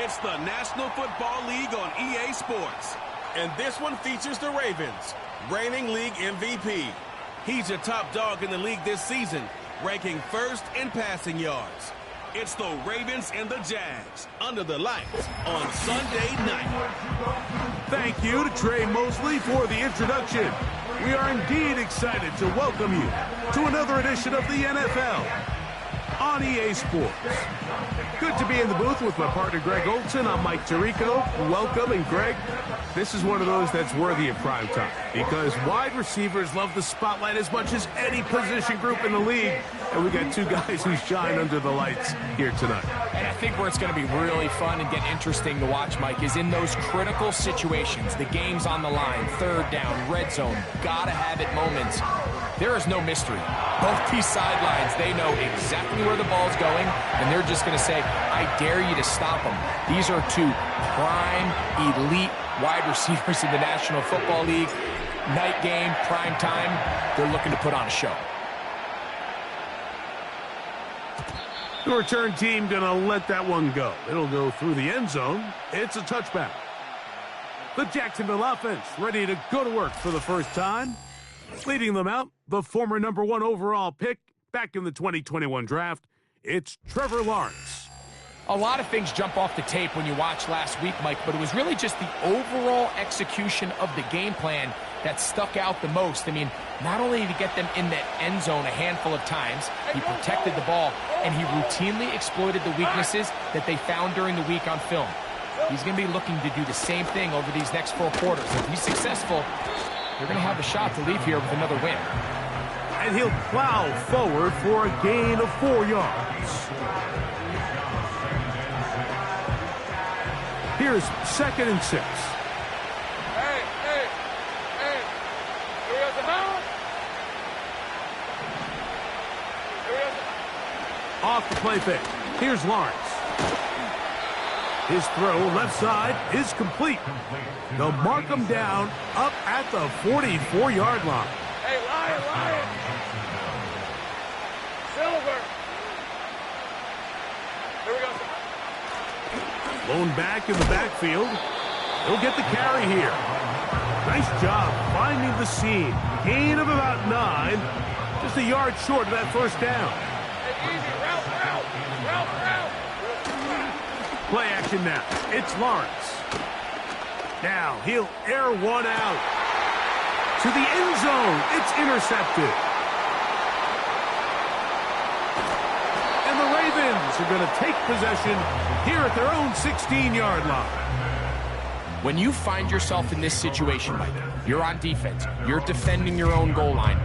It's the National Football League on EA Sports. And this one features the Ravens, reigning league MVP. He's a top dog in the league this season, ranking first in passing yards. It's the Ravens and the Jags under the lights on Sunday night. Thank you to Trey Mosley for the introduction. We are indeed excited to welcome you to another edition of the NFL on EA Sports. Good to be in the booth with my partner Greg Olson. I'm Mike Tirico. Welcome, and Greg, this is one of those that's worthy of prime time because wide receivers love the spotlight as much as any position group in the league, and we got two guys who shine under the lights here tonight. And I think where it's going to be really fun and get interesting to watch, Mike, is in those critical situations. The game's on the line, third down, red zone, gotta have it moments. There is no mystery. Both these sidelines, they know exactly where the ball's going, and they're just going to say, I dare you to stop them. These are two prime, elite wide receivers in the National Football League. Night game, prime time, they're looking to put on a show. The return team going to let that one go. It'll go through the end zone. It's a touchback. The Jacksonville offense ready to go to work for the first time. Leading them out, the former #1 overall pick back in the 2021 draft, it's Trevor Lawrence. A lot of things jump off the tape when you watch last week, Mike, but it was really just the overall execution of the game plan that stuck out the most. I mean, not only did he get them in that end zone a handful of times, he protected the ball, and he routinely exploited the weaknesses that they found during the week on film. He's going to be looking to do the same thing over these next 4 quarters. If he's successful, they're going to have a shot to leave here with another win. And he'll plow forward for a gain of 4 yards. Here's 2nd and 6. Hey. Here we go, the ball. Off the play fake. Here's Lawrence. His throw left side is complete. They'll mark him down up at the 44-yard line. Hey, Lion. Silver. Here we go. Blown back in the backfield. He'll get the carry here. Nice job finding the seam. Gain of about 9. Just a yard short of that first down. Hey, easy. Route. Play action now. It's Lawrence. Now he'll air one out. To the end zone. It's intercepted. And the Ravens are going to take possession here at their own 16-yard line. When you find yourself in this situation, Mike, you're on defense, you're defending your own goal line,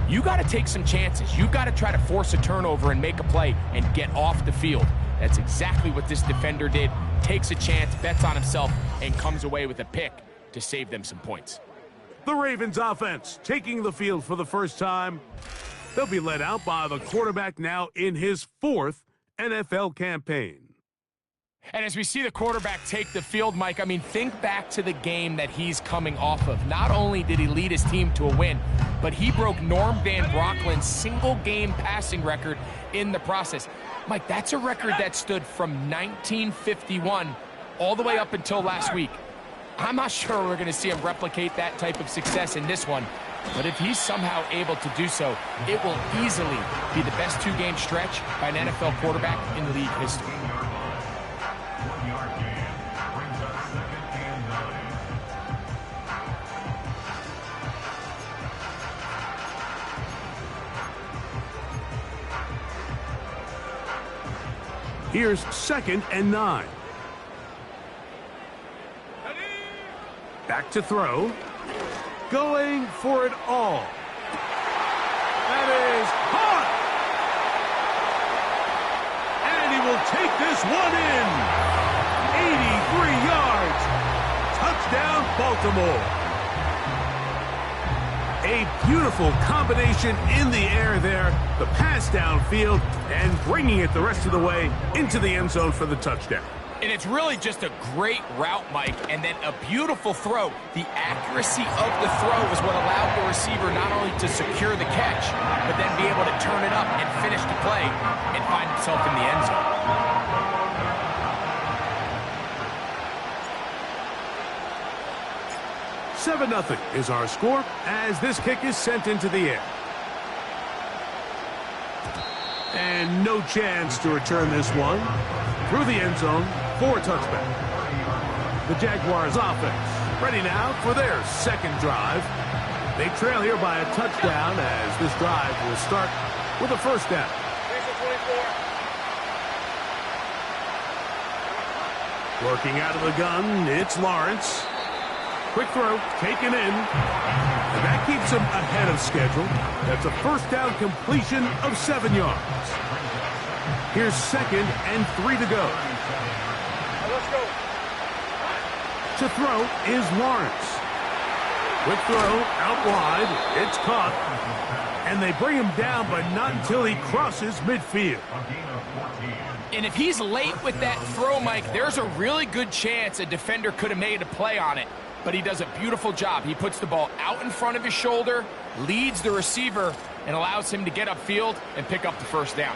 you got to take some chances. You got to try to force a turnover and make a play and get off the field. That's exactly what this defender did. Takes a chance, bets on himself, and comes away with a pick to save them some points. The Ravens offense taking the field for the first time. They'll be led out by the quarterback now in his 4th NFL campaign. And as we see the quarterback take the field, Mike, I mean, think back to the game that he's coming off of. Not only did he lead his team to a win, but he broke Norm Van Brocklin's single-game passing record in the process. Mike, that's a record that stood from 1951 all the way up until last week. I'm not sure we're going to see him replicate that type of success in this one, but if he's somehow able to do so, it will easily be the best 2-game stretch by an NFL quarterback in league history. Here's 2nd and 9. Back to throw. Going for it all. That is hot! And he will take this one in. 83 yards. Touchdown, Baltimore. A beautiful combination in the air there. The pass downfield and bringing it the rest of the way into the end zone for the touchdown. And it's really just a great route, Mike, and then a beautiful throw. The accuracy of the throw is what allowed the receiver not only to secure the catch, but then be able to turn it up and finish the play and find himself in the end zone. 7-0 is our score as this kick is sent into the air. And no chance to return this one through the end zone for a touchback. The Jaguars offense ready now for their second drive. They trail here by a touchdown as this drive will start with a first down. Working out of the gun, it's Lawrence. Quick throw, taken in. And that keeps him ahead of schedule. That's a first down completion of 7 yards. Here's 2nd and 3 to go. Let's go. To throw is Lawrence. Quick throw, out wide. It's caught. And they bring him down, but not until he crosses midfield. And if he's late with that throw, Mike, there's a really good chance a defender could have made a play on it. But he does a beautiful job. He puts the ball out in front of his shoulder, leads the receiver, and allows him to get upfield and pick up the first down.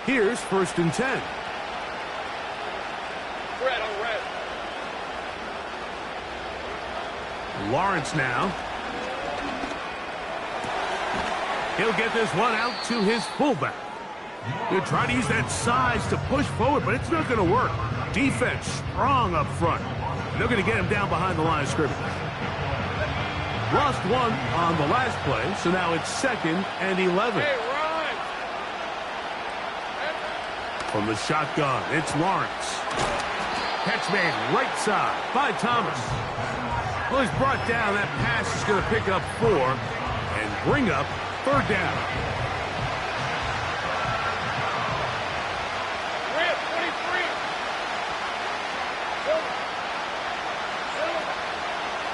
Here's 1st and 10. Red on red. Lawrence now. He'll get this one out to his fullback. He'll try to use that size to push forward, but it's not going to work. Defense strong up front. They're going to get him down behind the line of scrimmage. Lost one on the last play, so now it's 2nd and 11. Hey, run! From the shotgun, it's Lawrence. Catch made right side by Thomas. Well, he's brought down. That pass is going to pick up 4 and bring up 3rd down. Red, 23.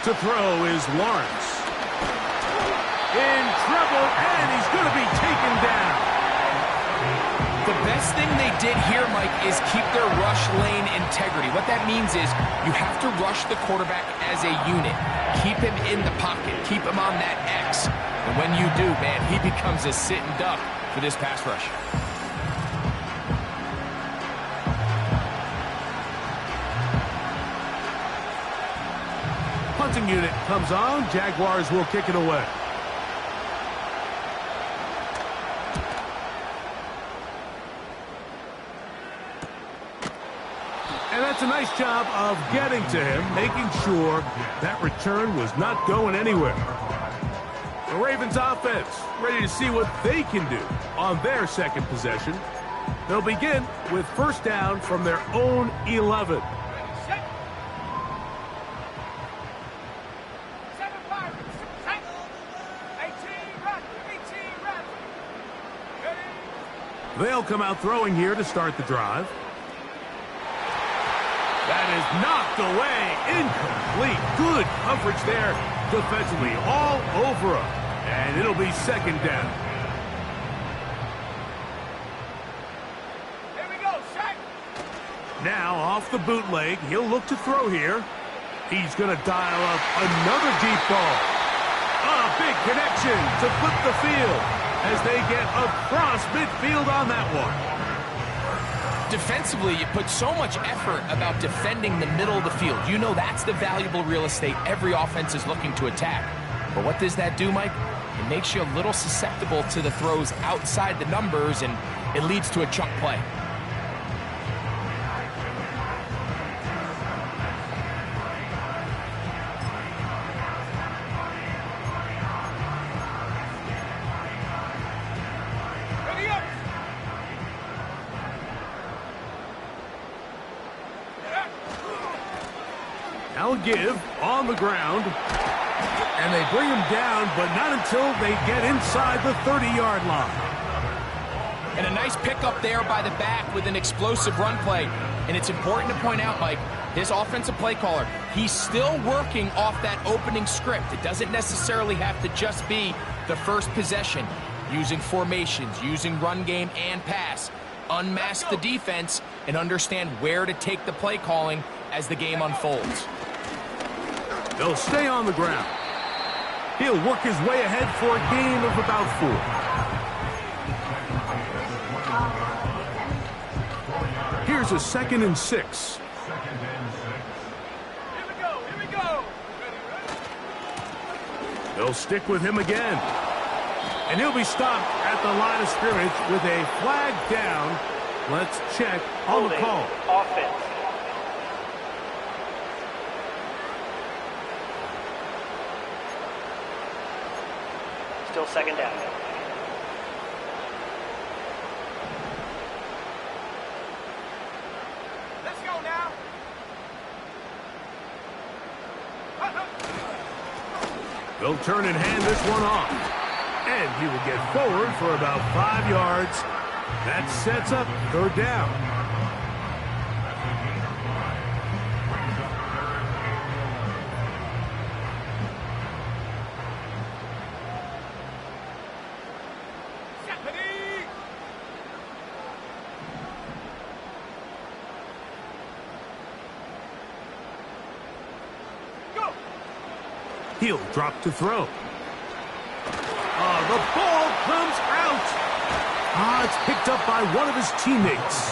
To throw is Lawrence. In trouble, and he's going to be taken down. The best thing they did here, Mike, is keep their rush lane integrity. What that means is you have to rush the quarterback as a unit. Keep him in the pocket. Keep him on that X. And when you do, man, he becomes a sitting duck for this pass rush. Punting unit comes on. Jaguars will kick it away. And that's a nice job of getting to him, making sure that return was not going anywhere. The Ravens offense ready to see what they can do on their second possession. They'll begin with first down from their own 11. They'll come out throwing here to start the drive. That is knocked away. Incomplete. Good coverage there defensively. All over him. And it'll be 2nd down. Here we go, Shaq. Now off the bootleg. He'll look to throw here. He's going to dial up another deep ball. A big connection to flip the field as they get across midfield on that one. Defensively, you put so much effort about defending the middle of the field. You know that's the valuable real estate every offense is looking to attack. But what does that do, Mike? It makes you a little susceptible to the throws outside the numbers, and it leads to a chunk play. Now a give on the ground. And they bring him down, but not until they get inside the 30-yard line. And a nice pickup there by the back with an explosive run play. And it's important to point out, Mike, his offensive play caller, he's still working off that opening script. It doesn't necessarily have to just be the first possession. Using formations, using run game and pass. Unmask the defense and understand where to take the play calling as the game unfolds. They'll stay on the ground. He'll work his way ahead for a gain of about 4. Here's a 2nd and 6. They'll stick with him again. And he'll be stopped at the line of scrimmage with a flag down. Let's check on the call. Offense. Still second down. Let's go now. They'll turn and hand this one off. And he will get forward for about 5 yards. That sets up third down. He'll drop to throw. The ball comes out. It's picked up by one of his teammates.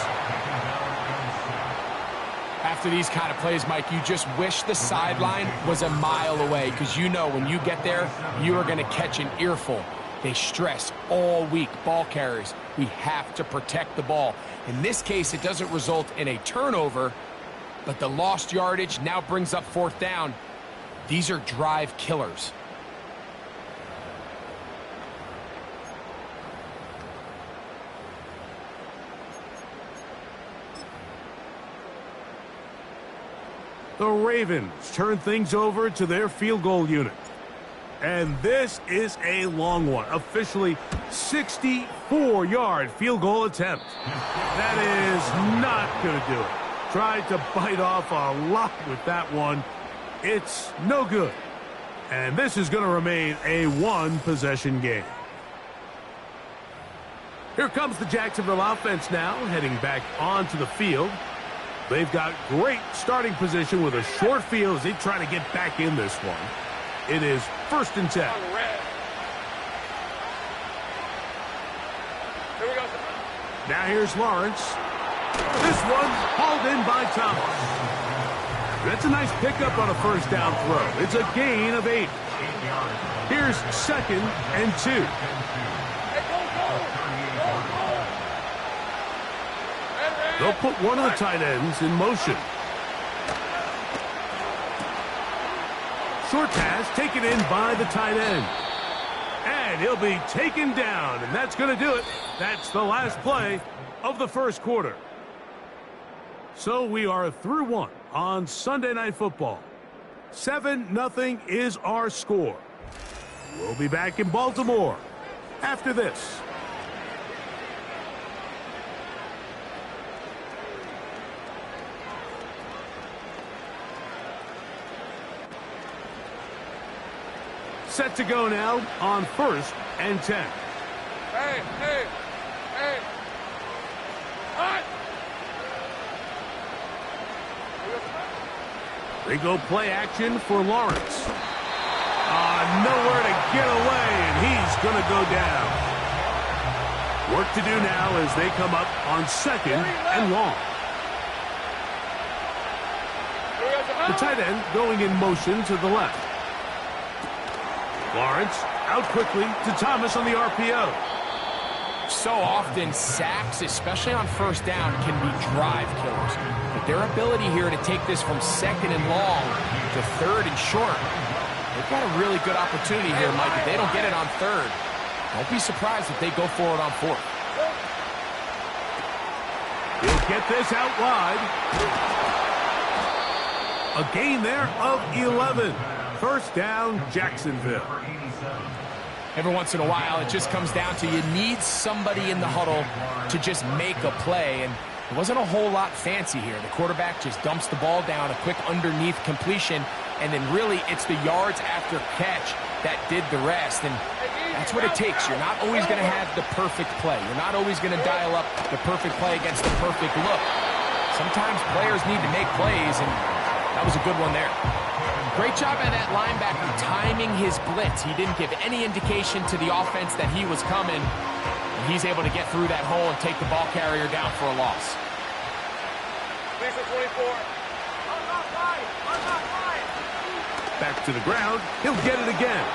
After these kind of plays, Mike, you just wish the sideline was a mile away, because you know when you get there, you are going to catch an earful. They stress all week, ball carriers. We have to protect the ball. In this case, it doesn't result in a turnover, but the lost yardage now brings up fourth down. These are drive killers. The Ravens turn things over to their field goal unit. And this is a long one. Officially 64-yard field goal attempt. That is not going to do it. Tried to bite off a lot with that one. It's no good. And this is going to remain a one-possession game. Here comes the Jacksonville offense now, heading back onto the field. They've got great starting position with a short field as they try to get back in this one. It is 1st and 10. Here we go. Now here's Lawrence. This one hauled in by Thomas. That's a nice pickup on a first down throw. It's a gain of 8. Here's 2nd and 2. They'll put one of the tight ends in motion. Short pass taken in by the tight end. And he'll be taken down, and that's going to do it. That's the last play of the first quarter. So we are through one on Sunday Night Football. 7-0 is our score. We'll be back in Baltimore after this. Set to go now on 1st and 10. Hey. Hot. They go play action for Lawrence. Nowhere to get away, and he's going to go down. Work to do now as they come up on 2nd and long. The tight end going in motion to the left. Lawrence out quickly to Thomas on the RPO. So often, sacks, especially on first down, can be drive killers. But their ability here to take this from 2nd and long to 3rd and short, they've got a really good opportunity here, Mike. If they don't get it on 3rd, don't be surprised if they go for it on 4th. He'll get this out wide. A gain there of 11. First down, Jacksonville. Every once in a while, it just comes down to you need somebody in the huddle to just make a play, and it wasn't a whole lot fancy here. The quarterback just dumps the ball down, a quick underneath completion, and then really it's the yards after catch that did the rest, and that's what it takes. You're not always going to have the perfect play. You're not always going to dial up the perfect play against the perfect look. Sometimes players need to make plays, and that was a good one there. Great job by that linebacker timing his blitz. He didn't give any indication to the offense that he was coming. And he's able to get through that hole and take the ball carrier down for a loss. Please for 24. Back to the ground. He'll get it again.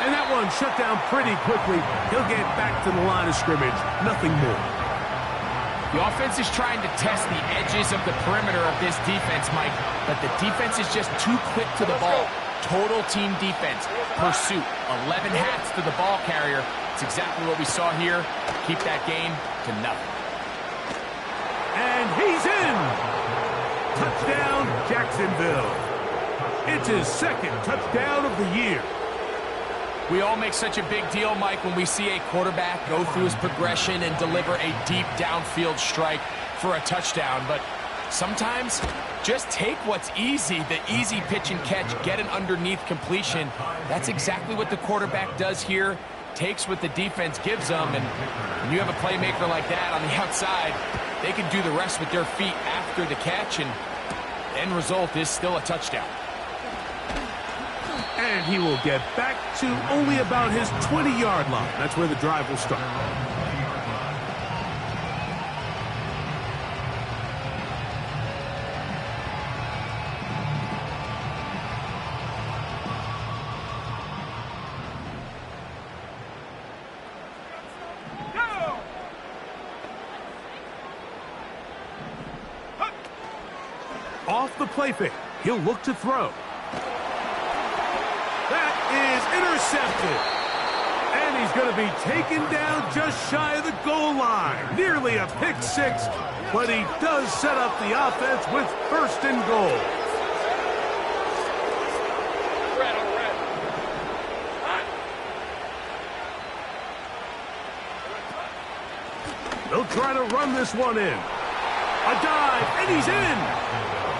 And that one shut down pretty quickly. He'll get back to the line of scrimmage. Nothing more. The offense is trying to test the edges of the perimeter of this defense, Mike, but the defense is just too quick to the ball. Total team defense, pursuit, 11 hats to the ball carrier. It's exactly what we saw here. Keep that game to nothing. And he's in! Touchdown, Jacksonville. It's his second touchdown of the year. We all make such a big deal, Mike, when we see a quarterback go through his progression and deliver a deep downfield strike for a touchdown. But sometimes, just take what's easy, the easy pitch and catch, get an underneath completion. That's exactly what the quarterback does here. Takes what the defense gives them, and when you have a playmaker like that on the outside, they can do the rest with their feet after the catch, and the end result is still a touchdown. And he will get back to only about his 20-yard line. That's where the drive will start. Off the play fake, he'll look to throw. That is intercepted. And he's going to be taken down just shy of the goal line. Nearly a pick six, but he does set up the offense with first and goal. Red on red. They'll try to run this one in. A dive, and he's in.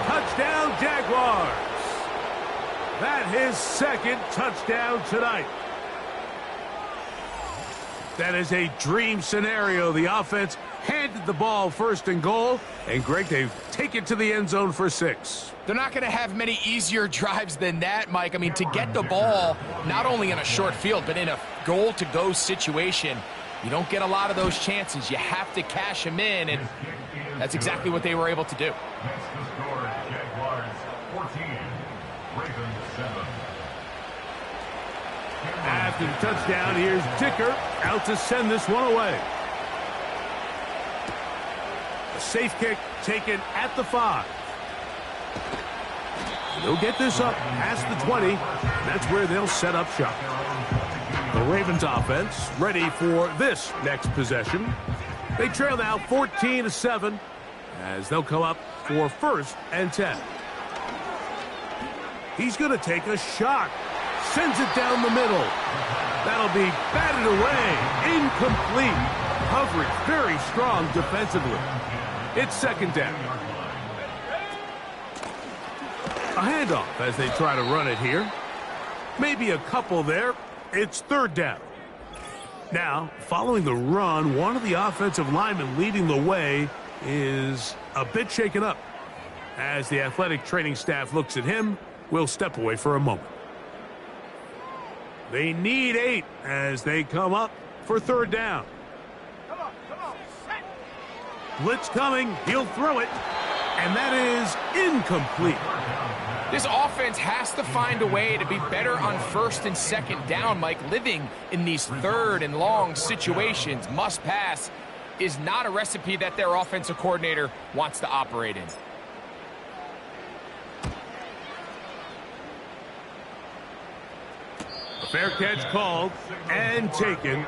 Touchdown, Jaguars. That his second touchdown tonight. That is a dream scenario. The offense handed the ball first and goal, and Greg, they take it to the end zone for 6. They're not going to have many easier drives than that, Mike. I mean, to get the ball, not only in a short field, but in a goal-to-go situation, you don't get a lot of those chances. You have to cash them in, and that's exactly what they were able to do. After the touchdown, here's Dicker out to send this one away. A safe kick taken at the 5. They'll get this up past the 20. That's where they'll set up shop. The Ravens offense ready for this next possession. They trail now 14-7 as they'll come up for 1st and 10. He's going to take a shot. Sends it down the middle. That'll be batted away. Incomplete. Coverage very strong defensively. It's 2nd down. A handoff as they try to run it here. Maybe a couple there. It's 3rd down. Now, following the run, one of the offensive linemen leading the way is a bit shaken up. As the athletic training staff looks at him, we'll step away for a moment. They need 8 as they come up for 3rd down. Come on. Blitz coming. He'll throw it. And that is incomplete. This offense has to find a way to be better on 1st and 2nd down, Mike. Living in these 3rd and long situations, must pass, is not a recipe that their offensive coordinator wants to operate in. A fair catch called and taken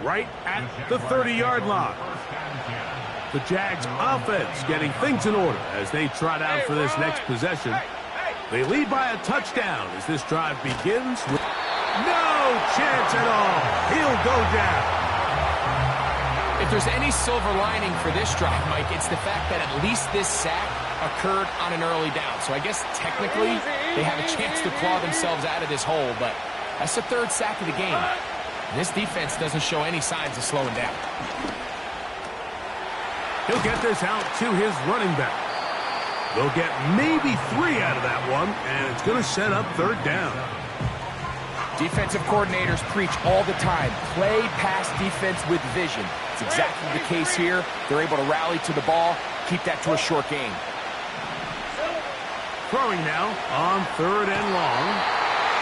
right at the 30-yard line. The Jags offense getting things in order as they trot out for this next possession. They lead by a touchdown as this drive begins with no chance at all. He'll go down. If there's any silver lining for this drive, Mike, it's the fact that at least this sack occurred on an early down. So I guess technically they have a chance to claw themselves out of this hole, but that's the 3rd sack of the game. This defense doesn't show any signs of slowing down. He'll get this out to his running back. They'll get maybe 3 out of that one, and it's going to set up 3rd down. Defensive coordinators preach all the time, play pass defense with vision. It's exactly the case here. They're able to rally to the ball, keep that to a short game. Throwing now on 3rd and long.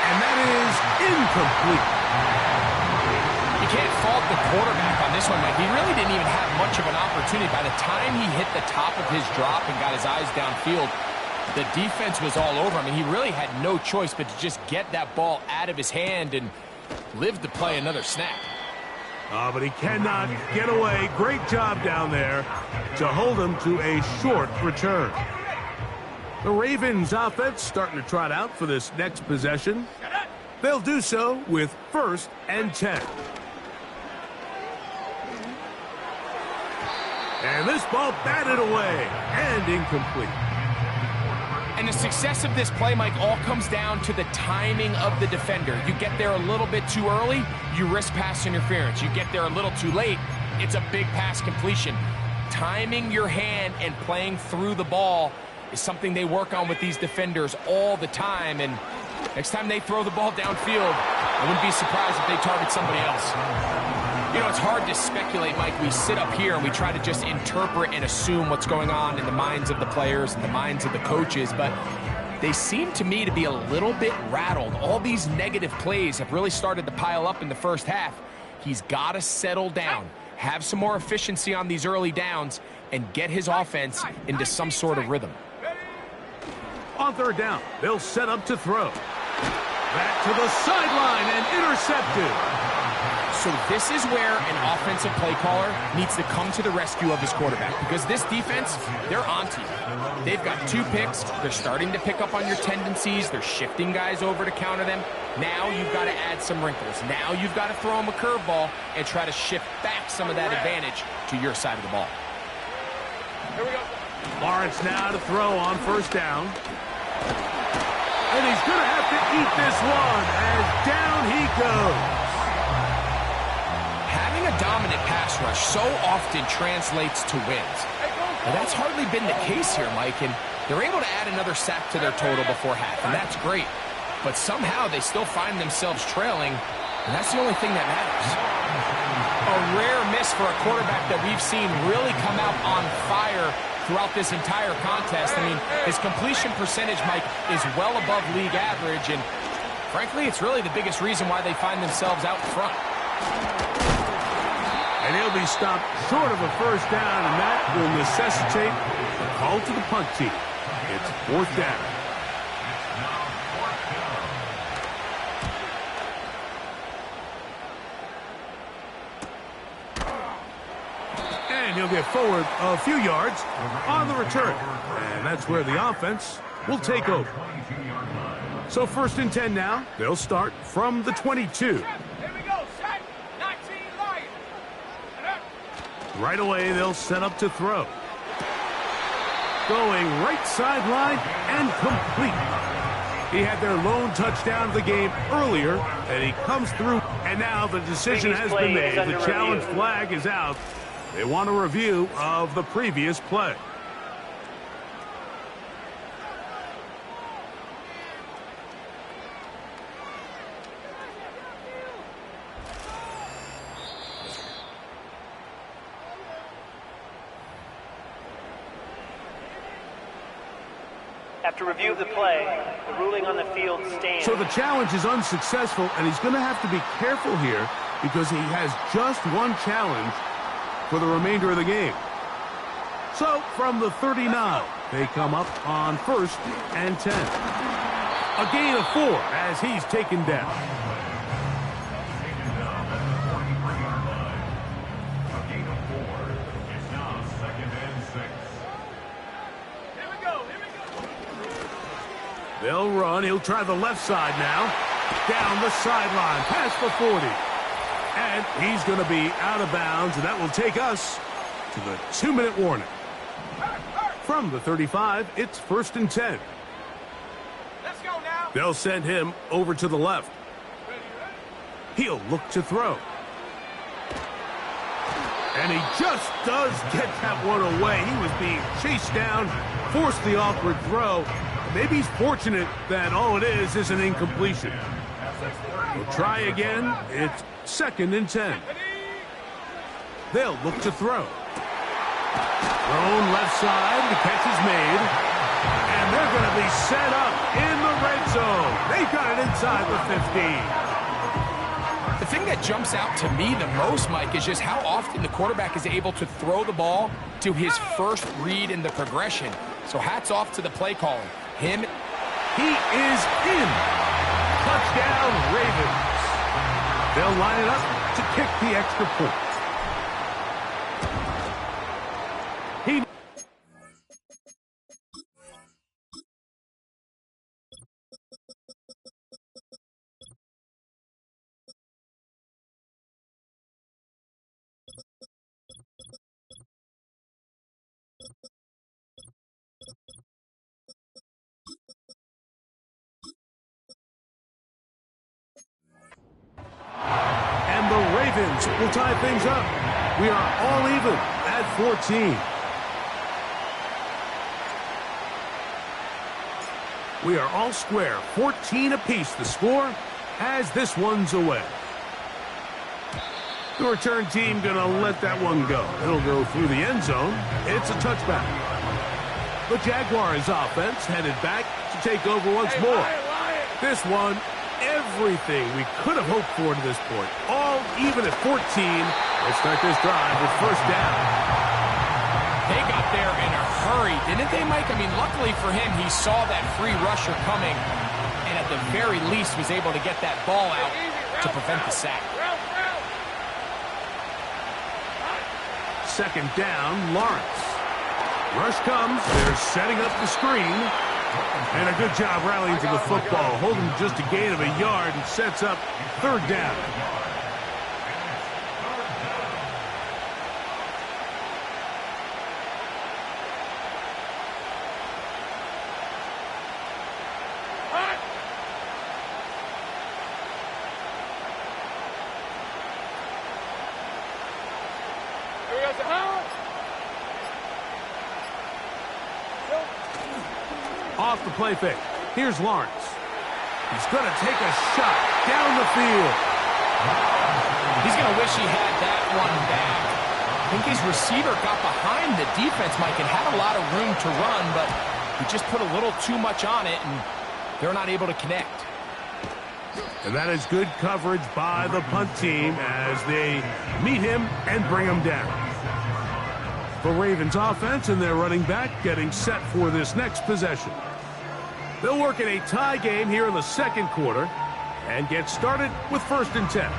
And that is incomplete. You can't fault the quarterback on this one, Mike. He really didn't even have much of an opportunity. By the time he hit the top of his drop and got his eyes downfield, the defense was all over him. I mean, he really had no choice but to just get that ball out of his hand and live to play another snap. But he cannot get away. Great job down there to hold him to a short return. The Ravens offense starting to trot out for this next possession. They'll do so with 1st and 10. And this ball batted away and incomplete. And the success of this play, Mike, all comes down to the timing of the defender. You get there a little bit too early, you risk pass interference. You get there a little too late, it's a big pass completion. Timing your hand and playing through the ball is something they work on with these defenders all the time. And next time they throw the ball downfield, I wouldn't be surprised if they target somebody else. You know, it's hard to speculate, Mike. We sit up here and we try to just interpret and assume what's going on in the minds of the players and the minds of the coaches, but they seem to me to be a little bit rattled. All these negative plays have really started to pile up in the first half. He's got to settle down, have some more efficiency on these early downs, and get his offense into some sort of rhythm. On 3rd down, they'll set up to throw. Back to the sideline and intercepted. So this is where an offensive play caller needs to come to the rescue of his quarterback, because this defense, they're onto you. They've got 2 picks. They're starting to pick up on your tendencies. They're shifting guys over to counter them. Now you've got to add some wrinkles. Now you've got to throw them a curveball and try to shift back some of that advantage to your side of the ball. Here we go. Lawrence now to throw on 1st down. And he's going to have to eat this one as down he goes. Having a dominant pass rush so often translates to wins. But that's hardly been the case here, Mike, and they're able to add another sack to their total before half, and that's great. But somehow they still find themselves trailing, and that's the only thing that matters. A rare miss for a quarterback that we've seen really come out on fire throughout this entire contest. I mean, his completion percentage, Mike, is well above league average, and frankly, it's really the biggest reason why they find themselves out front. And he'll be stopped short of a 1st down, and that will necessitate a call to the punt team. It's 4th down. And he'll get forward a few yards on the return. And that's where the offense will take over. So 1st and 10 now. They'll start from the 22. Right away, they'll set up to throw. Going right sideline and complete. He had their lone touchdown of the game earlier, and he comes through. And now the decision has been made. The challenge flag is out. They want a review of the previous play. After review of the play, the ruling on the field stands. So the challenge is unsuccessful, and he's going to have to be careful here because he has just one challenge for the remainder of the game. So from the 39, they come up on 1st and 10. A gain of 4 as he's taken down. They'll run. He'll try the left side now. Down the sideline. Past the 40. And he's going to be out of bounds, and that will take us to the 2-minute warning. From the 35, it's 1st and 10. Let's go now. They'll send him over to the left. He'll look to throw. And he just does get that one away. He was being chased down, forced the awkward throw. Maybe he's fortunate that all it is an incompletion. We'll try again. It's 2nd and 10. They'll look to throw. Thrown left side. The catch is made. And they're going to be set up in the red zone. They've got it inside the 15. jumps out to me the most, Mike, is just how often the quarterback is able to throw the ball to his first read in the progression. So hats off to the play caller. He is in. Touchdown, Ravens. They'll line it up to kick the extra point. And the Ravens will tie things up. We are all even at 14. We are all square, 14 apiece the score as this one's away. The return team going to let that one go. It'll go through the end zone. It's a touchback. The Jaguars offense headed back to take over once more. This one, everything we could have hoped for to this point. All even at 14. Let's start this drive with first down. They got there in a hurry, didn't they, Mike? I mean, luckily for him, he saw that free rusher coming and at the very least was able to get that ball out to prevent the sack. Second down, Lawrence. Rush comes. They're setting up the screen. And a good job rallying to the football. Holding just a gain of a yard and sets up third down. Off the play fake. Here's Lawrence. He's going to take a shot down the field. He's going to wish he had that one back. I think his receiver got behind the defense, Mike, and had a lot of room to run, but he just put a little too much on it, and they're not able to connect. And that is good coverage by the punt team as they meet him and bring him down. The Ravens offense and their running back getting set for this next possession. They'll work in a tie game here in the second quarter and get started with 1st and 10.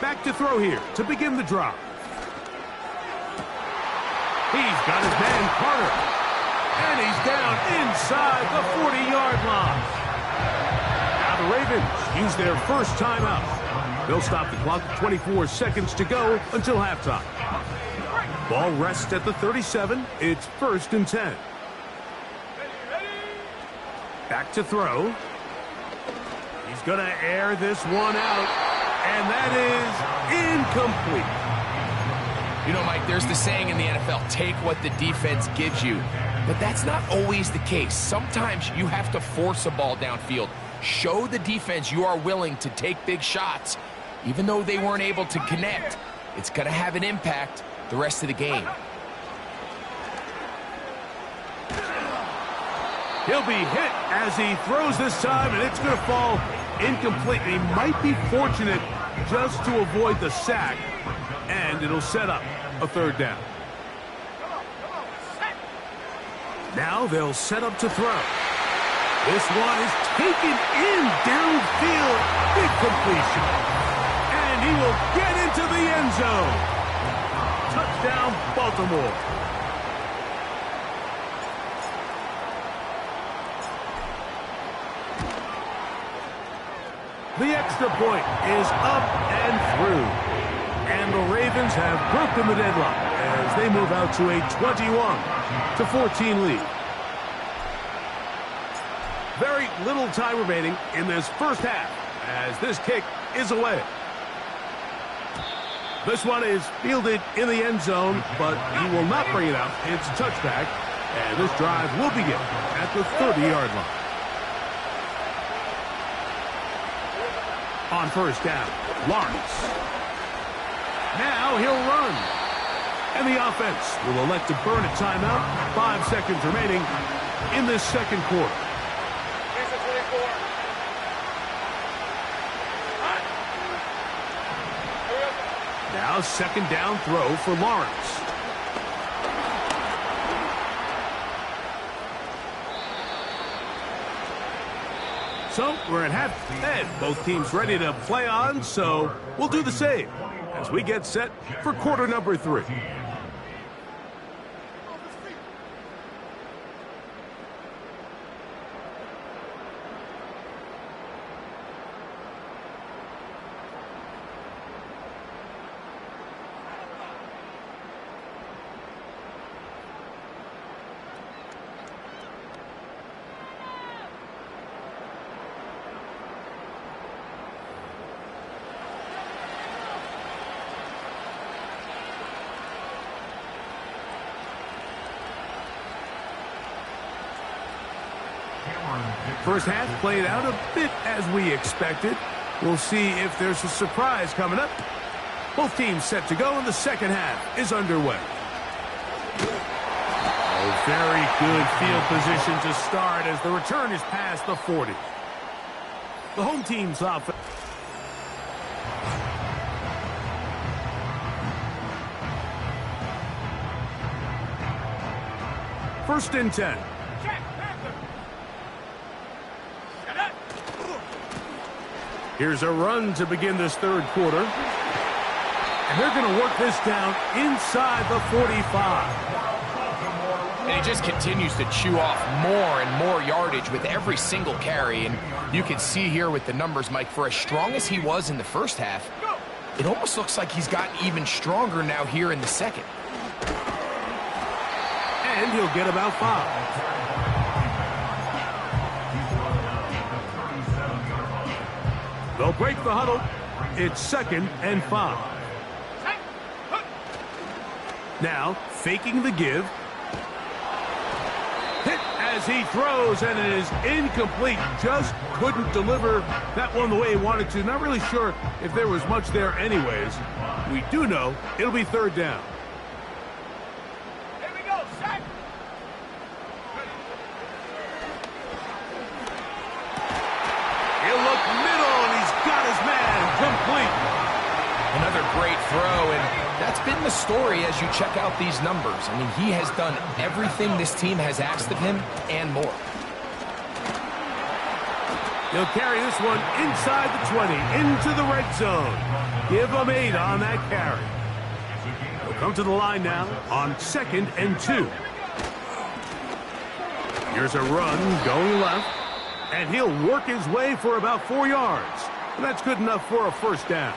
Back to throw here to begin the drive. He's got his man Carter. And he's down inside the 40-yard line. Now the Ravens use their first timeout. They'll stop the clock at 24 seconds to go until halftime. Ball rests at the 37. It's 1st and 10. Back to throw. He's going to air this one out. And that is incomplete. You know, Mike, there's the saying in the NFL, take what the defense gives you. But that's not always the case. Sometimes you have to force a ball downfield. Show the defense you are willing to take big shots. Even though they weren't able to connect, it's going to have an impact the rest of the game. He'll be hit as he throws this time, and it's going to fall incomplete. He might be fortunate just to avoid the sack, and it'll set up a third down. Now they'll set up to throw. This one is taken in downfield. Big completion. And he will get into the end zone. Touchdown, Baltimore. The extra point is up and through. And the Ravens have broken the deadlock as they move out to a 21-14 lead. Very little time remaining in this first half as this kick is away. This one is fielded in the end zone, but he will not bring it out. It's a touchback, and this drive will begin at the 30-yard line. On first down, Lawrence. Now he'll run. And the offense will elect to burn a timeout. 5 seconds remaining in this second quarter. Here's the 24. Now second down throw for Lawrence. So we're at half and both teams ready to play on, so we'll do the same as we get set for quarter number 3. First half played out a bit as we expected. We'll see if there's a surprise coming up. Both teams set to go, and the second half is underway. Oh, very good field position to start as the return is past the 40. The home team's offense. First and 10. Here's a run to begin this third quarter. And they're going to work this down inside the 45. And he just continues to chew off more and more yardage with every single carry. And you can see here with the numbers, Mike, for as strong as he was in the first half, it almost looks like he's gotten even stronger now here in the second. And he'll get about 5. They'll break the huddle. It's second and 5. Now, faking the give. Hit as he throws, and it is incomplete. Just couldn't deliver that one the way he wanted to. Not really sure if there was much there anyways. We do know it'll be third down. Here we go, set. He'll look middle, and he's got his man complete. Another great throw, and that's been the story as you check out these numbers. I mean, he has done everything this team has asked of him and more. He'll carry this one inside the 20, into the red zone. Give him 8 on that carry. He'll come to the line now on second and 2. Here's a run going left, and he'll work his way for about 4 yards. And that's good enough for a first down.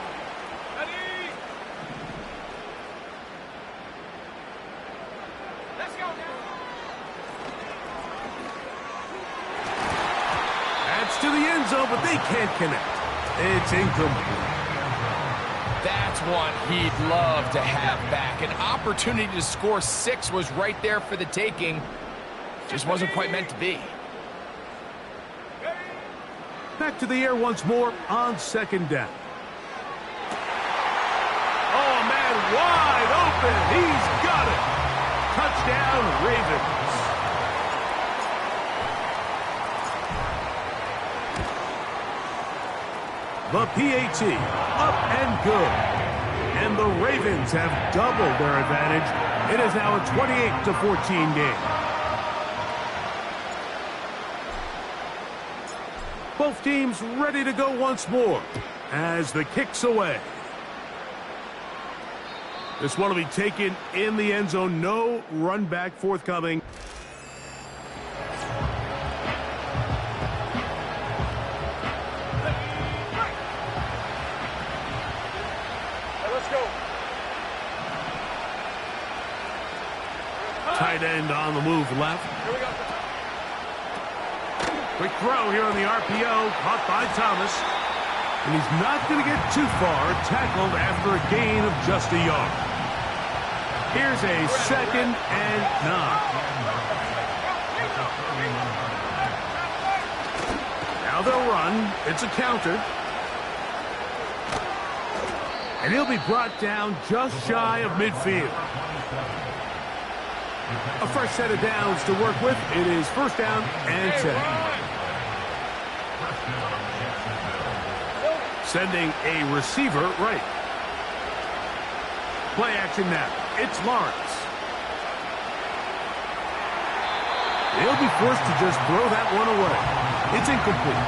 To the end zone, but they can't connect. It's incomplete. That's one he'd love to have back. An opportunity to score 6 was right there for the taking. Just wasn't quite meant to be. Back to the air once more on second down. Oh, man, wide open. He's got it. Touchdown, Ravens. The PAT, up and good. And the Ravens have doubled their advantage. It is now a 28-14 game. Both teams ready to go once more as the kick's away. This one will be taken in the end zone. No run back forthcoming. Tight end on the move left. Quick throw here on the RPO. Caught by Thomas. And he's not going to get too far. Tackled after a gain of just a yard. Here's a second and 9. Now they'll run. It's a counter. And he'll be brought down just shy of midfield. A fresh set of downs to work with. It is first down and 10. Sending a receiver right. Play action now. It's Lawrence. He'll be forced to just throw that one away. It's incomplete.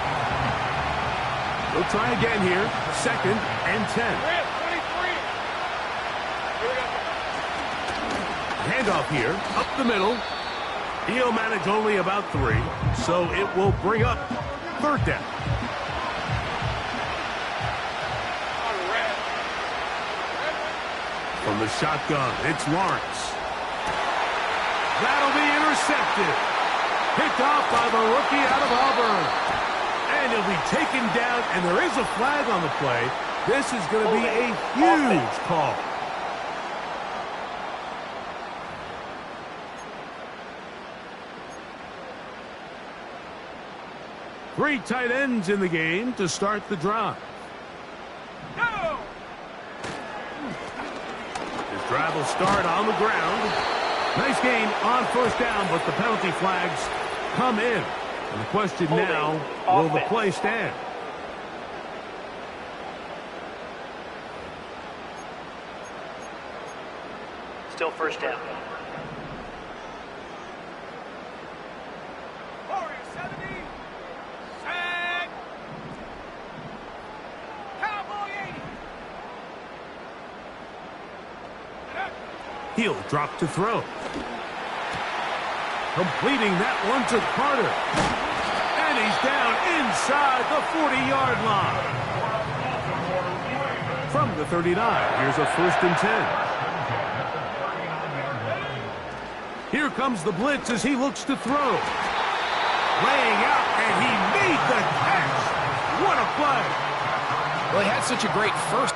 We'll try again here. Second and 10. Handoff here, up the middle. He'll manage only about 3, so it will bring up third down. From the shotgun, it's Lawrence. That'll be intercepted. Picked off by the rookie out of Auburn. And he'll be taken down, and there is a flag on the play. This is going to be a huge call. Three tight ends in the game to start the drive. Go! This drive will start on the ground. Nice gain on first down, but the penalty flags come in. And the question now, will the play stand? Still first down. He'll drop to throw. Completing that one to Carter. And he's down inside the 40-yard line. From the 39, here's a first and 10. Here comes the blitz as he looks to throw. Laying out, and he made the catch. What a play. Well, he had such a great first.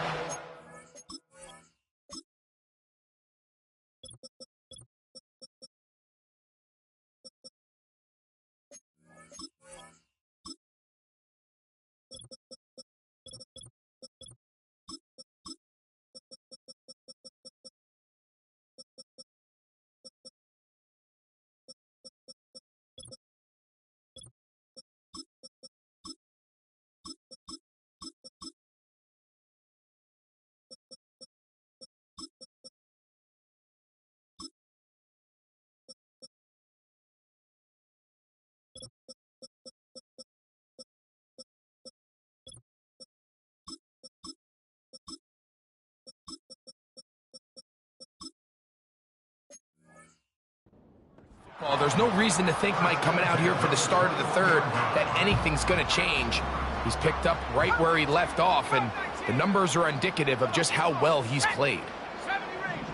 Well, there's no reason to think, Mike, coming out here for the start of the third, that anything's going to change. He's picked up right where he left off, and the numbers are indicative of just how well he's played. 70 range.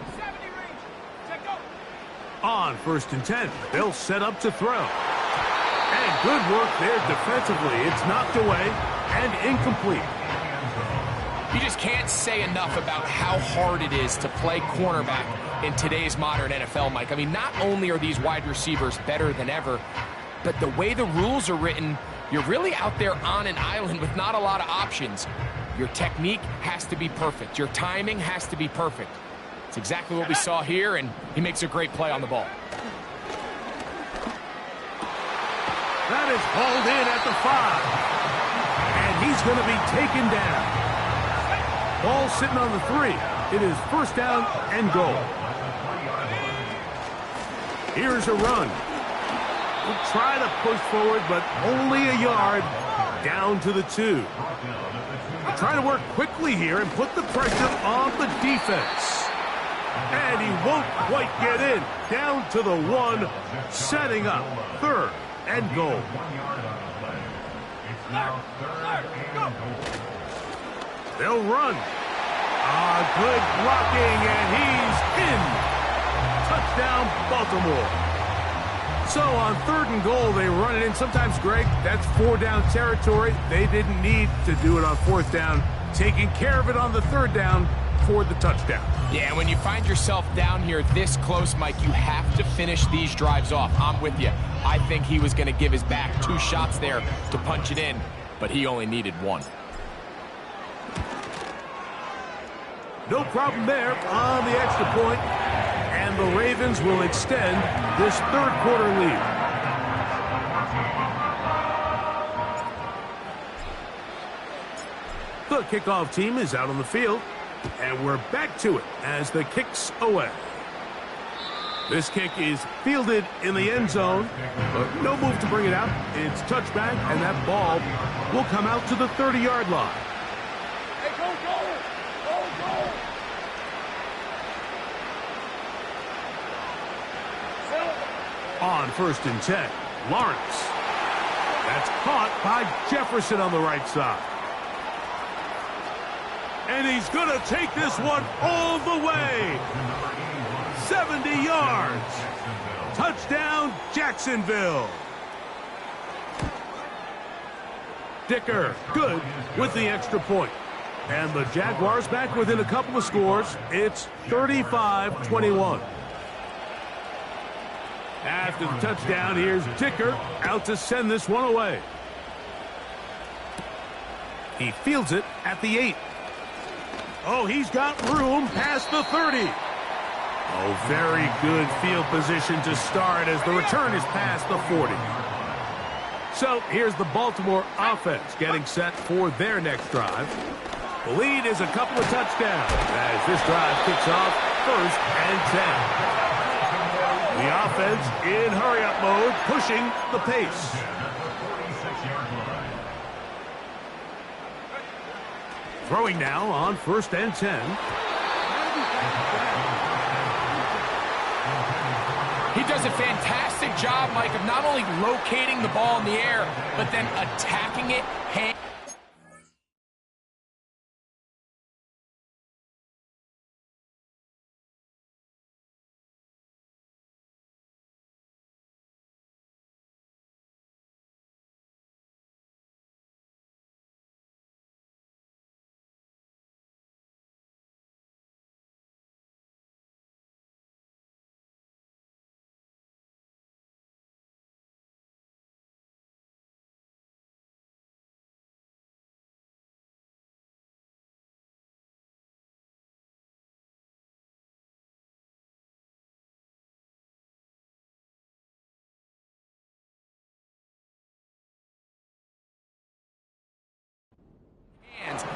Check go. On first and 10, they'll set up to throw. And good work there defensively. It's knocked away and incomplete. You just can't say enough about how hard it is to play cornerback in today's modern NFL, Mike. I mean, not only are these wide receivers better than ever, but the way the rules are written, you're really out there on an island with not a lot of options. Your technique has to be perfect. Your timing has to be perfect. It's exactly what we saw here, and he makes a great play on the ball. That is hauled in at the 5. And he's going to be taken down. Ball sitting on the 3. It is first down and goal. Here's a run. We'll try to push forward, but only a yard down to the 2. We'll try to work quickly here and put the pressure on the defense. And he won't quite get in. Down to the 1, setting up third and goal. They'll run. Good blocking, and he's in. Touchdown, Baltimore. So on third and goal, they run it in. Sometimes, Greg, that's 4-down territory. They didn't need to do it on fourth down. Taking care of it on the third down for the touchdown. Yeah, when you find yourself down here this close, Mike, you have to finish these drives off. I'm with you. I think he was going to give his back 2 shots there to punch it in, but he only needed 1. No problem there on the extra point, and the Ravens will extend this third quarter lead. The kickoff team is out on the field, and we're back to it as the kick's away. This kick is fielded in the end zone, but no move to bring it out. It's touchback, and that ball will come out to the 30-yard line. Hey, go, go! Go, go! On 1st and 10, Lawrence. That's caught by Jefferson on the right side. And he's going to take this one all the way. 70 yards. Touchdown, Jacksonville. Dicker, good with the extra point. And the Jaguars back within a couple of scores. It's 35-21. After the touchdown, here's Dicker out to send this one away. He fields it at the 8. Oh, he's got room past the 30. Oh, very good field position to start as the return is past the 40. So here's the Baltimore offense getting set for their next drive. The lead is a couple of touchdowns as this drive kicks off 1st and 10. The offense in hurry-up mode, pushing the pace. Throwing now on 1st and 10. He does a fantastic job, Mike, of not only locating the ball in the air, but then attacking it.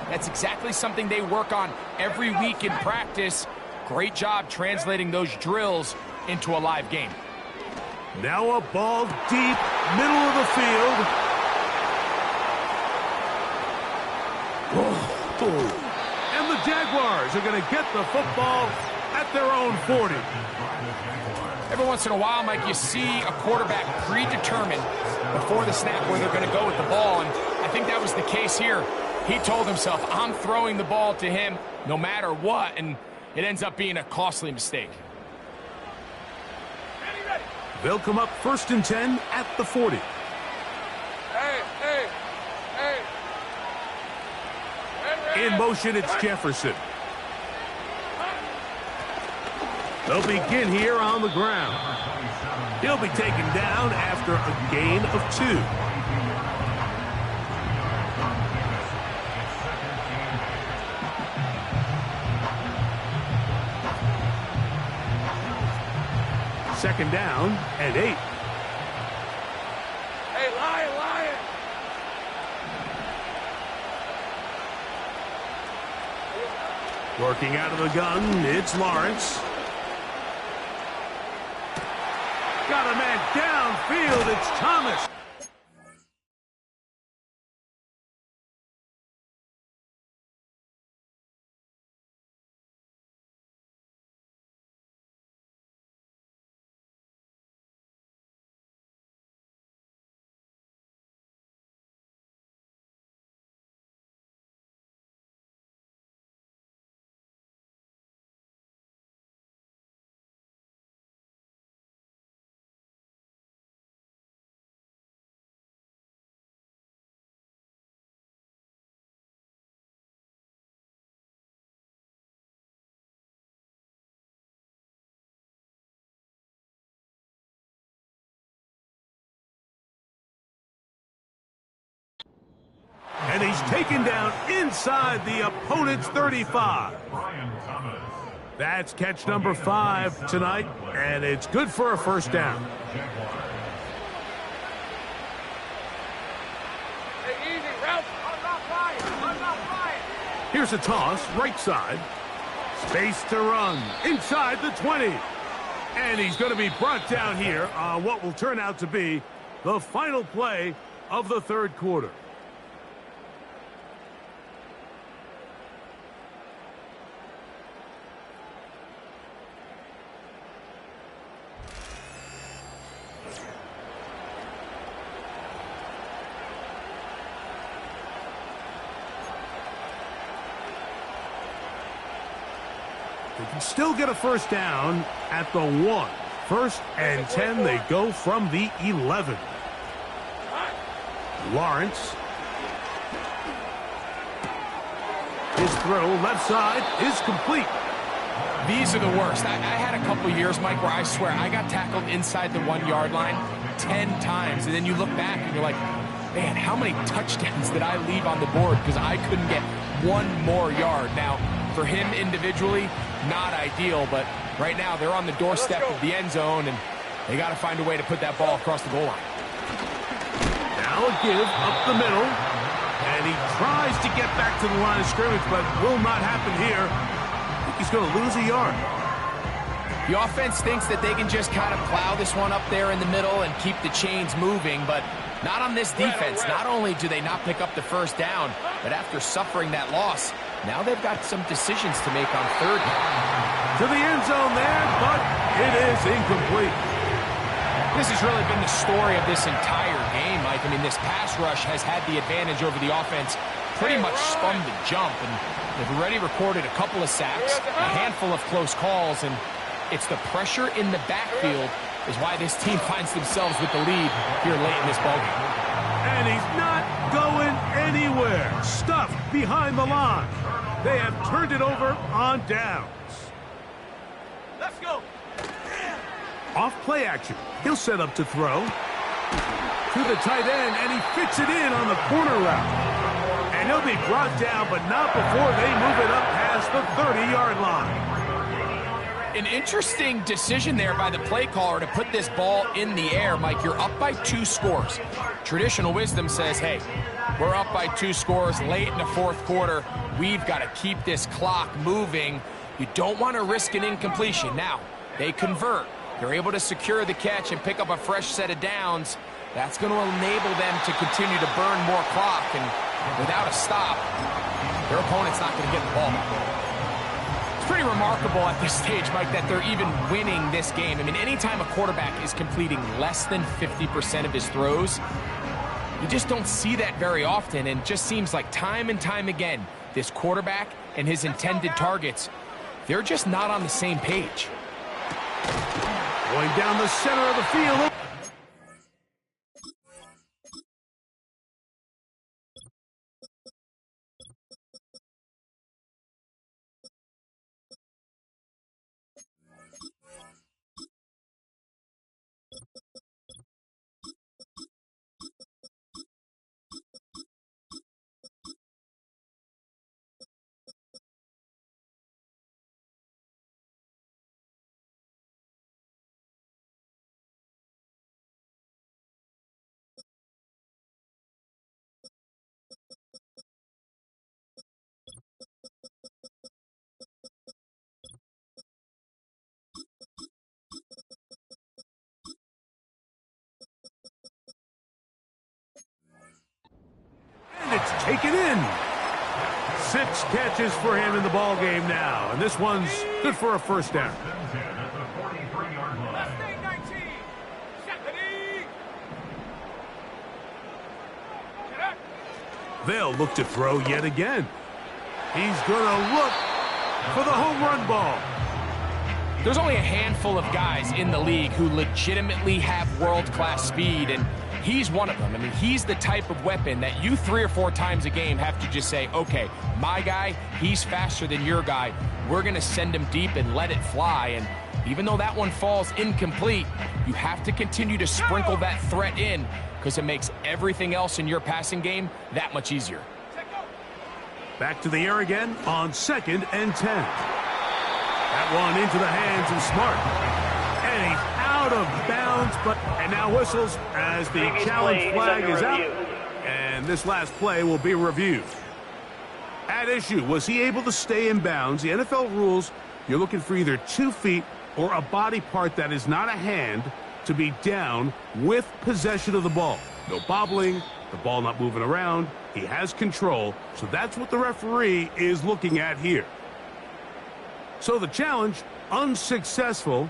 That's exactly something they work on every week in practice. Great job translating those drills into a live game. Now a ball deep, middle of the field. And the Jaguars are going to get the football at their own 40. Every once in a while, Mike, you see a quarterback predetermined before the snap where they're going to go with the ball, and I think that was the case here. He told himself, I'm throwing the ball to him no matter what, and it ends up being a costly mistake. They'll come up 1st and 10 at the 40. In motion, it's Jefferson. They'll begin here on the ground. He'll be taken down after a gain of 2. Second down and 8. Hey, Lion, Lion! Working out of the gun, it's Lawrence. Got a man downfield, it's Thomas. And he's taken down inside the opponent's 35. That's catch number 5 tonight, and it's good for a first down. Hey, easy, Ralph. I'm not flying. I'm not flying. Here's a toss, right side. Space to run, inside the 20. And he's going to be brought down here on what will turn out to be the final play of the third quarter. They can still get a first down at the 1. First and 10, they go from the 11. Lawrence. His throw left side is complete. These are the worst. I had a couple years, Mike, where I swear I got tackled inside the 1-yard line 10 times. And then you look back and you're like, man, how many touchdowns did I leave on the board because I couldn't get one more yard? Now, for him individually, not ideal, but right now they're on the doorstep of the end zone, and they got to find a way to put that ball across the goal line. Now a give up the middle, and he tries to get back to the line of scrimmage, but will not happen here. I think he's going to lose a yard. The offense thinks that they can just kind of plow this one up there in the middle and keep the chains moving, but not on this defense. Not only do they not pick up the first down, but after suffering that loss, now they've got some decisions to make on third down. To the end zone there, but it is incomplete. This has really been the story of this entire game, Mike. I mean, this pass rush has had the advantage over the offense pretty much from the jump, and they've already recorded a couple of sacks, a handful of close calls, and it's the pressure in the backfield is why this team finds themselves with the lead here late in this ballgame. And he's not going anywhere. Stuffed behind the line. They have turned it over on downs. Let's go. Off play action. He'll set up to throw. To the tight end, and he fits it in on the corner route. And he'll be brought down, but not before they move it up past the 30-yard line. An interesting decision there by the play caller to put this ball in the air. Mike, you're up by 2 scores. Traditional wisdom says, hey, we're up by 2 scores late in the fourth quarter. We've got to keep this clock moving. You don't want to risk an incompletion. Now, they convert. They're able to secure the catch and pick up a fresh set of downs. That's going to enable them to continue to burn more clock. And without a stop, their opponent's not going to get the ball. It's pretty remarkable at this stage, Mike, that they're even winning this game. I mean, anytime a quarterback is completing less than 50% of his throws, you just don't see that very often, and it just seems like time and time again, this quarterback and his intended targets, they're just not on the same page. Going down the center of the field. It's taken in. 6 catches for him in the ball game now, and this one's good for a first down. They'll look to throw yet again. He's going to look for the home run ball. There's only a handful of guys in the league who legitimately have world-class speed, and he's one of them. I mean, he's the type of weapon that you 3 or 4 times a game have to just say, okay, my guy, he's faster than your guy. We're going to send him deep and let it fly. And even though that one falls incomplete, you have to continue to sprinkle that threat in because it makes everything else in your passing game that much easier. Back to the air again on 2nd and 10. That one into the hands of Smart. And he's out of bounds, and now whistles as the challenge flag is out. And this last play will be reviewed. At issue, was he able to stay in bounds? The NFL rules, you're looking for either 2 feet or a body part that is not a hand to be down with possession of the ball. No bobbling, the ball not moving around. He has control, so that's what the referee is looking at here. So the challenge, unsuccessful,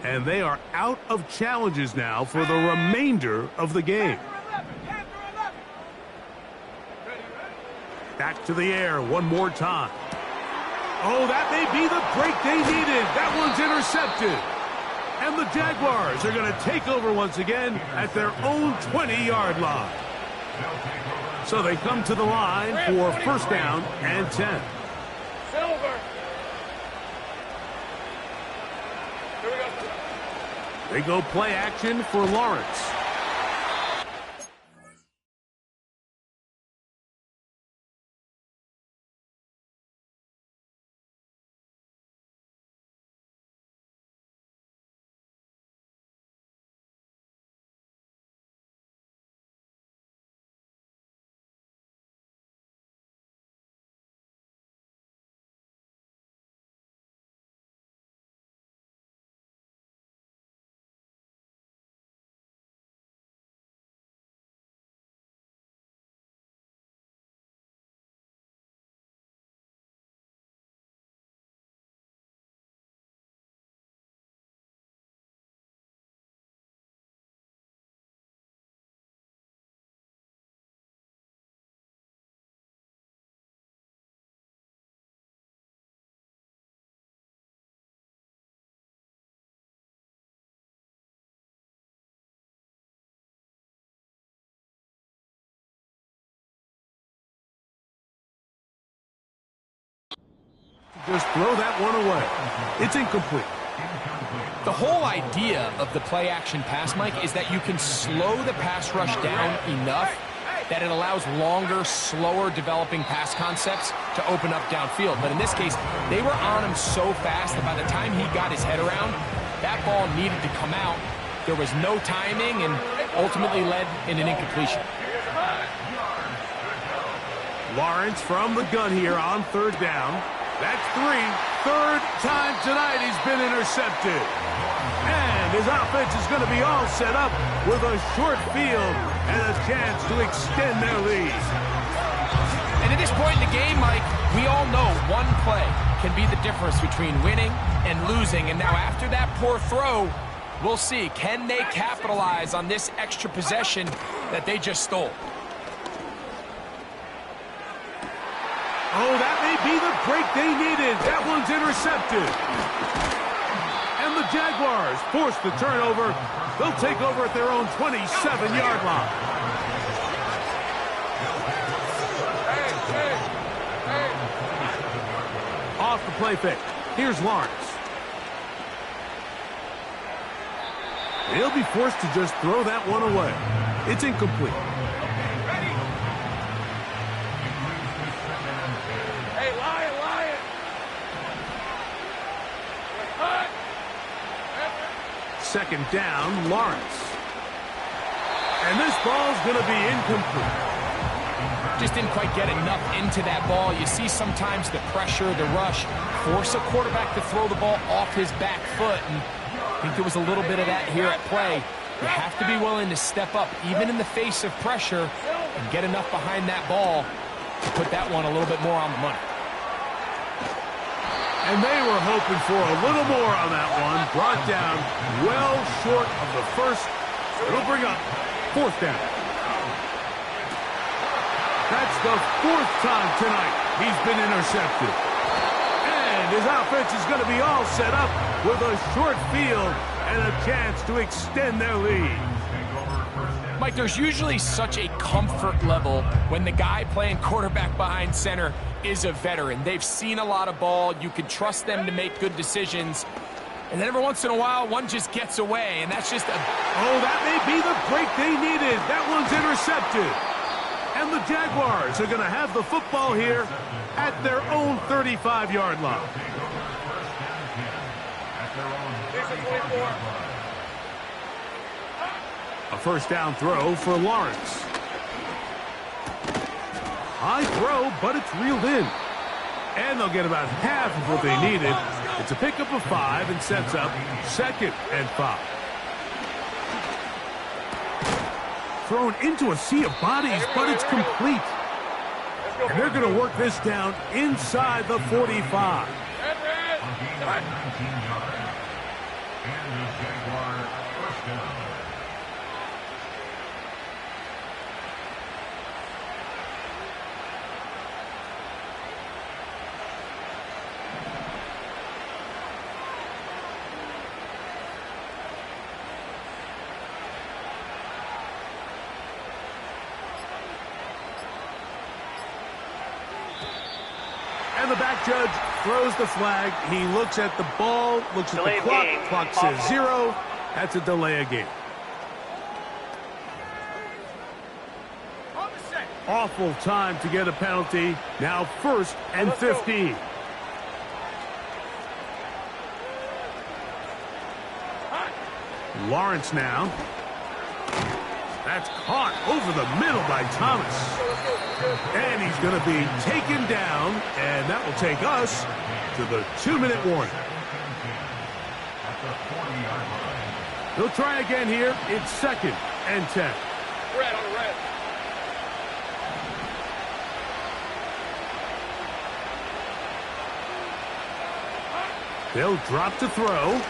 and they are out of challenges now for the remainder of the game. Back to the air one more time. Oh, that may be the break they needed. That one's intercepted. And the Jaguars are going to take over once again at their own 20-yard line. So they come to the line for first down and 10. Silver. Here we go. They go play action for Lawrence. Just throw that one away. It's incomplete. The whole idea of the play-action pass, Mike, is that you can slow the pass rush down enough that it allows longer, slower developing pass concepts to open up downfield. But in this case, they were on him so fast that by the time he got his head around, that ball needed to come out. There was no timing and ultimately led in an incompletion. Lawrence from the gun here on third down. That's 3. Third time tonight he's been intercepted. And his offense is going to be all set up with a short field and a chance to extend their lead. And at this point in the game, Mike, we all know one play can be the difference between winning and losing. And now after that poor throw, we'll see, can they capitalize on this extra possession that they just stole? Oh, that may be the break they needed. That one's intercepted. And the Jaguars force the turnover. They'll take over at their own 27-yard line. Off the play fake. Here's Lawrence. He'll be forced to just throw that one away. It's incomplete. Second down, Lawrence. And this ball's going to be incomplete. Just didn't quite get enough into that ball. You see sometimes the pressure, the rush, force a quarterback to throw the ball off his back foot. And I think there was a little bit of that here at play. You have to be willing to step up, even in the face of pressure, and get enough behind that ball to put that one a little bit more on the money. And they were hoping for a little more on that one. Brought down well short of the first. It'll bring up fourth down. That's the 4th time tonight he's been intercepted. And his offense is going to be all set up with a short field and a chance to extend their lead. Mike, there's usually such a comfort level when the guy playing quarterback behind center is a veteran. They've seen a lot of ball. You can trust them to make good decisions. And then every once in a while, one just gets away, and that's just a... Oh, that may be the break they needed. That one's intercepted. And And the Jaguars are going to have the football here at their own 35-yard line. A first down throw for Lawrence. High throw, but it's reeled in. And they'll get about half of what they needed. It's a pickup of 5 and sets up 2nd and 5. Thrown into a sea of bodies, but it's complete. And they're going to work this down inside the 45. And the back judge throws the flag. He looks at the ball, looks at the clock. Clock says 0. That's a delay of game. Awful time to get a penalty. Now 1st and 15. Lawrence now. That's caught over the middle by Thomas. And he's going to be taken down, and that will take us to the 2-minute warning. He'll try again here. It's 2nd and 10. Red on red. They'll drop to throw.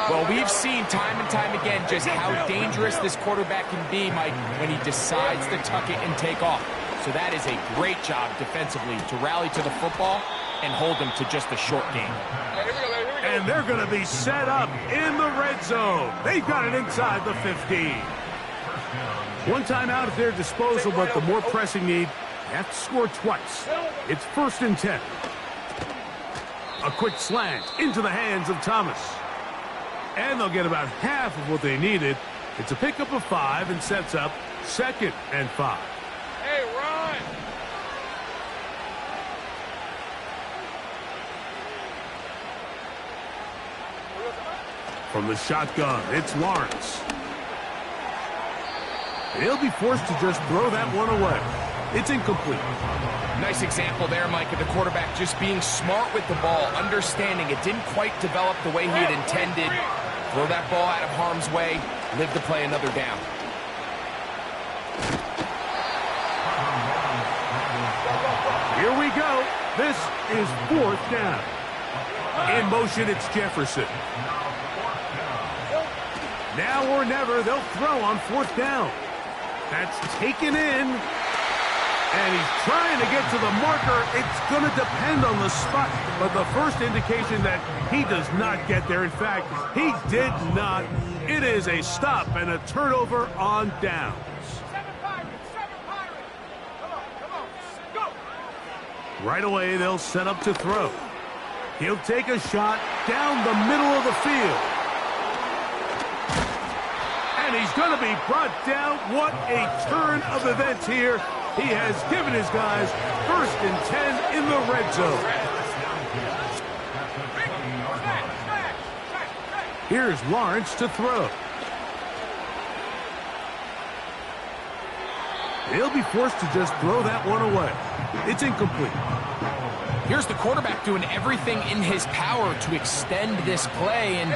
Well, we've seen time and time again just how dangerous this quarterback can be, Mike, when he decides to tuck it and take off. So that is a great job defensively to rally to the football and hold him to just a short game. And they're going to be set up in the red zone. They've got it inside the 15. One timeout at their disposal, but the more pressing need, they have to score twice. It's 1st and 10. A quick slant into the hands of Thomas. And they'll get about half of what they needed. It's a pickup of 5 and sets up 2nd and 5. Hey, run! From the shotgun, it's Lawrence. He'll be forced to just throw that one away. It's incomplete. Nice example there, Mike, of the quarterback just being smart with the ball, understanding it didn't quite develop the way he had intended. Throw that ball out of harm's way, live to play another down. Here we go. This is 4th down. In motion, it's Jefferson. Now or never, they'll throw on 4th down. That's taken in. And he's trying to get to the marker. It's going to depend on the spot. But the first indication that he does not get there. In fact, he did not. It is a stop and a turnover on downs. 7 Pirates! 7 Pirates! Come on, go! Right away, they'll set up to throw. He'll take a shot down the middle of the field. And he's going to be brought down. What a turn of events here. He has given his guys 1st and 10 in the red zone. Here's Lawrence to throw. He'll be forced to just throw that one away. It's incomplete. Here's the quarterback doing everything in his power to extend this play, and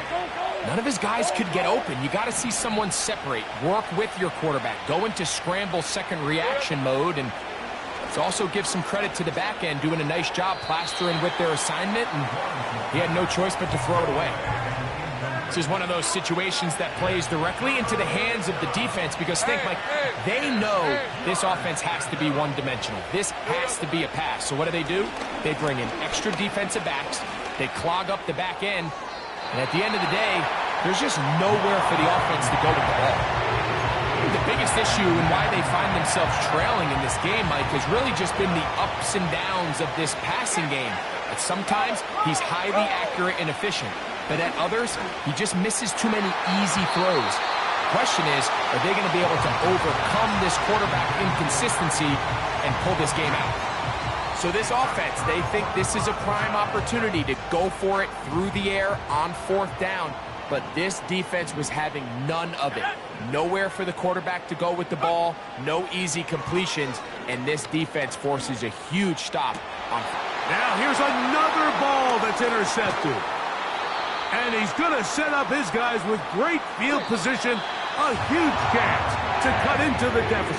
none of his guys could get open. You got to see someone separate, work with your quarterback, go into scramble second reaction mode, and let's also give some credit to the back end doing a nice job plastering with their assignment, and he had no choice but to throw it away. This is one of those situations that plays directly into the hands of the defense because think, like, they know this offense has to be one-dimensional. This has to be a pass. So what do? They bring in extra defensive backs. They clog up the back end. And at the end of the day, there's just nowhere for the offense to go with the ball. The biggest issue and why they find themselves trailing in this game, Mike, has really just been the ups and downs of this passing game. At sometimes, he's highly accurate and efficient. But at others, he just misses too many easy throws. question is, are they going to be able to overcome this quarterback inconsistency and pull this game out? So this offense, they think this is a prime opportunity to go for it through the air on 4th down, but this defense was having none of it. Nowhere for the quarterback to go with the ball, no easy completions, and this defense forces a huge stop on. Now here's another ball that's intercepted. And he's going to set up his guys with great field position, a huge chance to cut into the deficit.